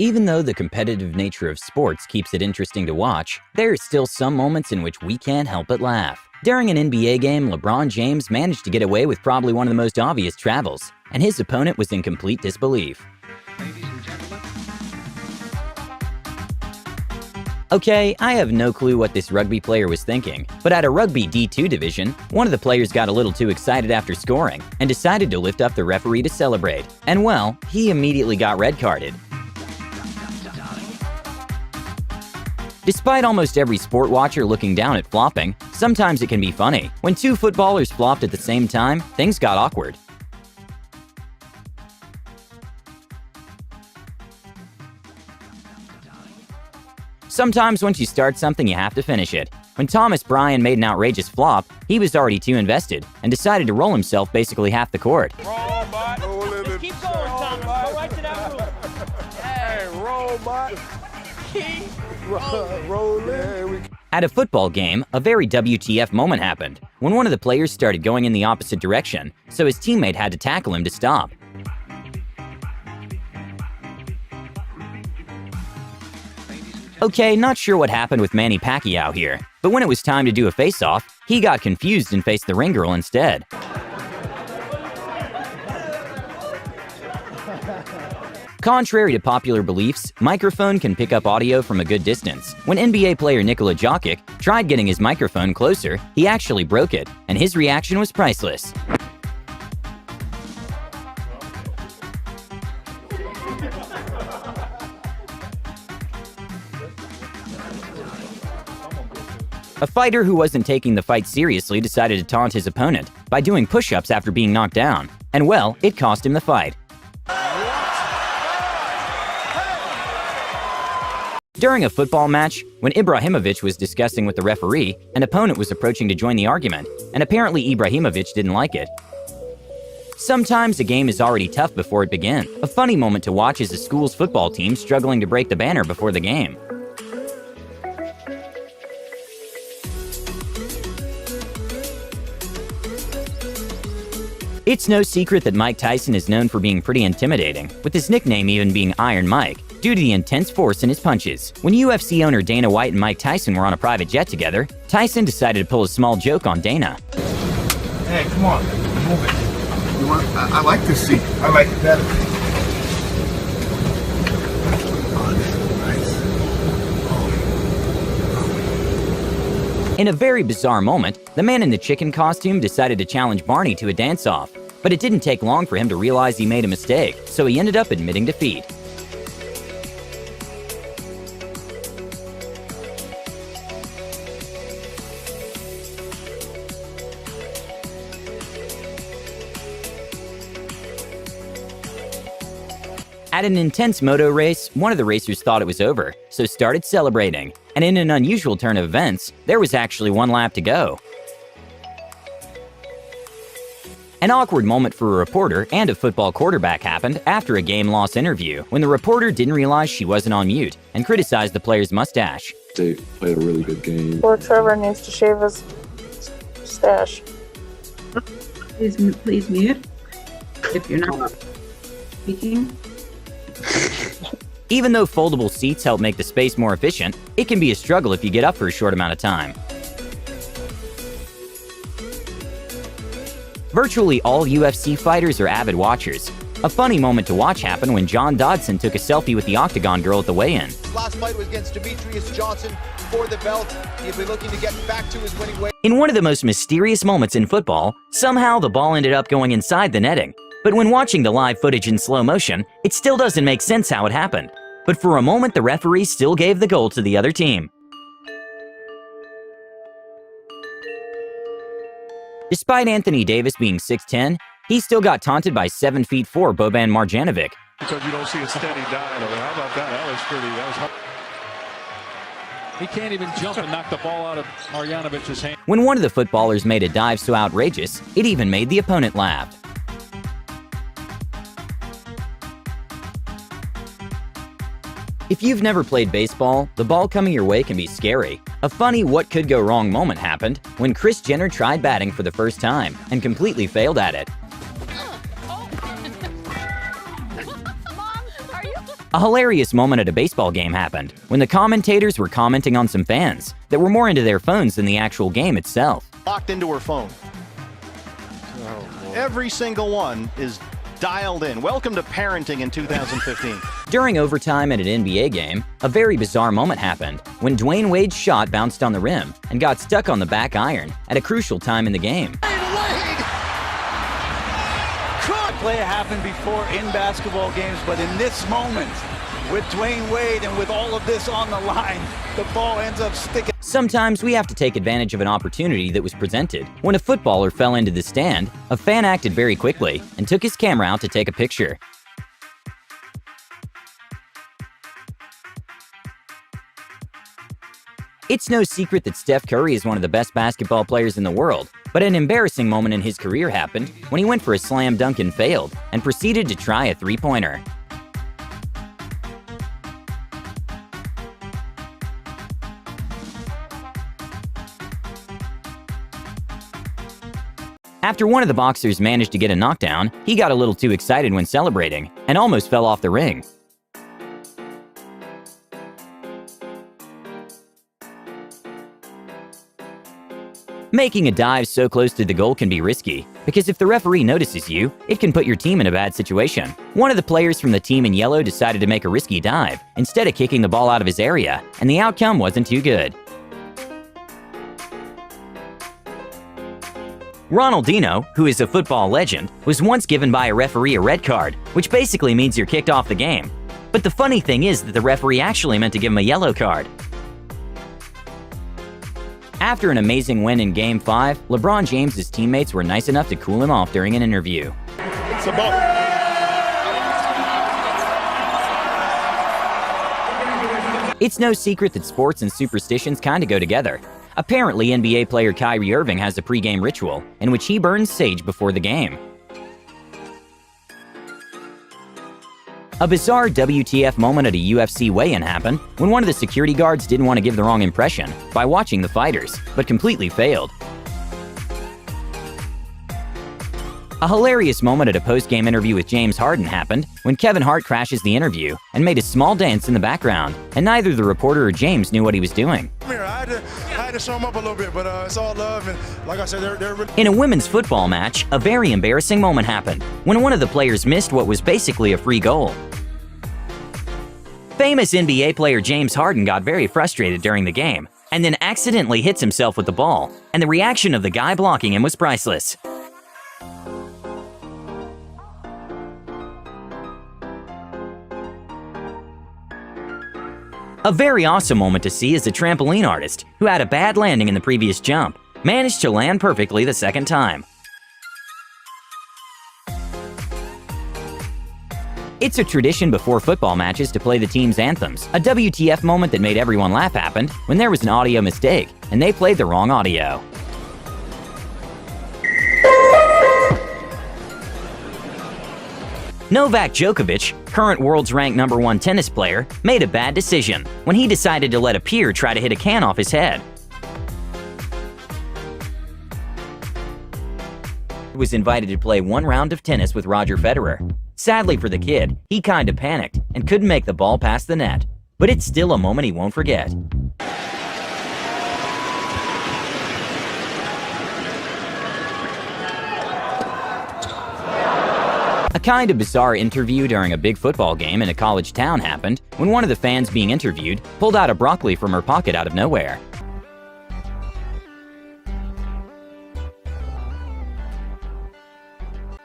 Even though the competitive nature of sports keeps it interesting to watch, there are still some moments in which we can't help but laugh. During an NBA game, LeBron James managed to get away with probably one of the most obvious travels, and his opponent was in complete disbelief. Okay, I have no clue what this rugby player was thinking, but at a rugby D2 division, one of the players got a little too excited after scoring and decided to lift up the referee to celebrate. And well, he immediately got red carded. Despite almost every sport watcher looking down at flopping, sometimes it can be funny. When two footballers flopped at the same time, things got awkward. Sometimes once you start something, you have to finish it. When Thomas Bryan made an outrageous flop, he was already too invested and decided to roll himself basically half the court. Roll, bot. Just keep going, Thomas. Go right to that rule. Hey, roll, bot. Roll in. At a football game, a very WTF moment happened when one of the players started going in the opposite direction, so his teammate had to tackle him to stop. Okay, not sure what happened with Manny Pacquiao here, but when it was time to do a face-off, he got confused and faced the ring girl instead. Contrary to popular beliefs, microphone can pick up audio from a good distance. When NBA player Nikola Jokic tried getting his microphone closer, he actually broke it, and his reaction was priceless. A fighter who wasn't taking the fight seriously decided to taunt his opponent by doing push-ups after being knocked down. And well, it cost him the fight. During a football match, when Ibrahimovic was discussing with the referee, an opponent was approaching to join the argument, and apparently Ibrahimovic didn't like it. Sometimes a game is already tough before it begins. A funny moment to watch is a school's football team struggling to break the banner before the game. It's no secret that Mike Tyson is known for being pretty intimidating, with his nickname even being Iron Mike, due to the intense force in his punches. When UFC owner Dana White and Mike Tyson were on a private jet together, Tyson decided to pull a small joke on Dana. Hey, come on, move it. You want? I like this seat. I like it better. Oh, this is nice. In a very bizarre moment, the man in the chicken costume decided to challenge Barney to a dance-off, but it didn't take long for him to realize he made a mistake, so he ended up admitting defeat. At an intense moto race, one of the racers thought it was over, so started celebrating. And in an unusual turn of events, there was actually one lap to go. An awkward moment for a reporter and a football quarterback happened after a game-loss interview when the reporter didn't realize she wasn't on mute and criticized the player's mustache. They played a really good game. Poor Trevor needs to shave his stash. Please mute if you're not speaking. Even though foldable seats help make the space more efficient, it can be a struggle if you get up for a short amount of time. Virtually all UFC fighters are avid watchers. A funny moment to watch happened when John Dodson took a selfie with the Octagon girl at the weigh-in. Last fight was against Demetrius Johnson for the belt. He'll be looking to get back to his winning way. In one of the most mysterious moments in football, somehow the ball ended up going inside the netting. But when watching the live footage in slow motion, it still doesn't make sense how it happened. But for a moment, the referee still gave the goal to the other team. Despite Anthony Davis being 6'10", he still got taunted by 7'4" Boban Marjanovic. Because you don't see a steady dive. How about that? That was hard. He can't even jump and knock the ball out of Marjanovic's hand. When one of the footballers made a dive so outrageous, it even made the opponent laugh. If you've never played baseball, the ball coming your way can be scary. A funny what could go wrong moment happened when Kris Jenner tried batting for the first time and completely failed at it. Mom, are you? A hilarious moment at a baseball game happened when the commentators were commenting on some fans that were more into their phones than the actual game itself. Locked into her phone. Every single one is dialed in. Welcome to parenting in 2015. During overtime at an NBA game, a very bizarre moment happened when Dwayne Wade's shot bounced on the rim and got stuck on the back iron at a crucial time in the game. Play happened before in basketball games, but in this moment, with Dwayne Wade and with all of this on the line, the ball ends up sticking. Sometimes we have to take advantage of an opportunity that was presented. When a footballer fell into the stand, a fan acted very quickly and took his camera out to take a picture. It's no secret that Steph Curry is one of the best basketball players in the world, but an embarrassing moment in his career happened when he went for a slam dunk and failed, and proceeded to try a three-pointer. After one of the boxers managed to get a knockdown, he got a little too excited when celebrating, and almost fell off the ring. Making a dive so close to the goal can be risky, because if the referee notices you, it can put your team in a bad situation. One of the players from the team in yellow decided to make a risky dive, instead of kicking the ball out of his area, and the outcome wasn't too good. Ronaldinho, who is a football legend, was once given by a referee a red card, which basically means you're kicked off the game. But the funny thing is that the referee actually meant to give him a yellow card. After an amazing win in Game 5, LeBron James's teammates were nice enough to cool him off during an interview. It's no secret that sports and superstitions kinda go together. Apparently, NBA player Kyrie Irving has a pre-game ritual in which he burns sage before the game. A bizarre WTF moment at a UFC weigh-in happened when one of the security guards didn't want to give the wrong impression by watching the fighters, but completely failed. A hilarious moment at a post-game interview with James Harden happened when Kevin Hart crashes the interview and made a small dance in the background, and neither the reporter or James knew what he was doing. I had to show him up a little bit, but it's all love, and like I said, they're really... In a women's football match, a very embarrassing moment happened when one of the players missed what was basically a free goal. Famous NBA player James Harden got very frustrated during the game, and then accidentally hits himself with the ball, and the reaction of the guy blocking him was priceless. A very awesome moment to see is a trampoline artist who had a bad landing in the previous jump, managed to land perfectly the second time. It's a tradition before football matches to play the team's anthems. A WTF moment that made everyone laugh happened when there was an audio mistake and they played the wrong audio. Novak Djokovic, current world's ranked #1 tennis player, made a bad decision when he decided to let a peer try to hit a can off his head. He was invited to play one round of tennis with Roger Federer. Sadly for the kid, he kinda panicked and couldn't make the ball past the net. But it's still a moment he won't forget. A kind of bizarre interview during a big football game in a college town happened when one of the fans being interviewed pulled out a broccoli from her pocket out of nowhere.